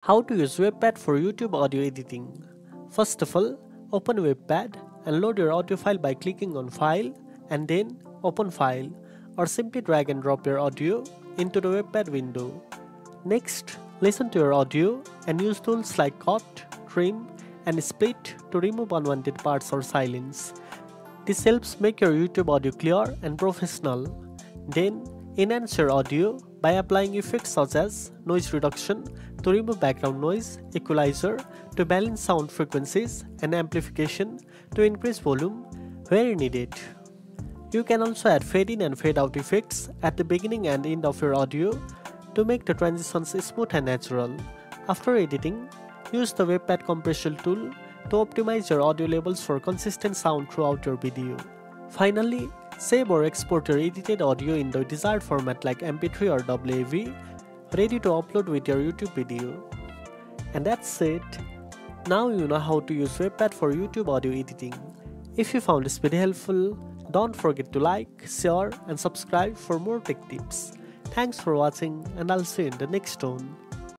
How to use WavePad for YouTube audio editing. First of all, open WavePad and load your audio file by clicking on File and then Open File, or simply drag and drop your audio into the WavePad window. Next, listen to your audio and use tools like cut, trim, and split to remove unwanted parts or silence. This helps make your YouTube audio clear and professional. Then, enhance your audio by applying effects such as noise reduction to remove background noise, equalizer to balance sound frequencies, and amplification to increase volume where needed. You can also add fade in and fade out effects at the beginning and end of your audio to make the transitions smooth and natural. After editing, use the WavePad compression tool to optimize your audio levels for consistent sound throughout your video. Finally, save or export your edited audio in the desired format like MP3 or WAV, ready to upload with your YouTube video. And that's it. Now you know how to use WavePad for YouTube audio editing. If you found this video helpful, don't forget to like, share, and subscribe for more tech tips. Thanks for watching, and I'll see you in the next one.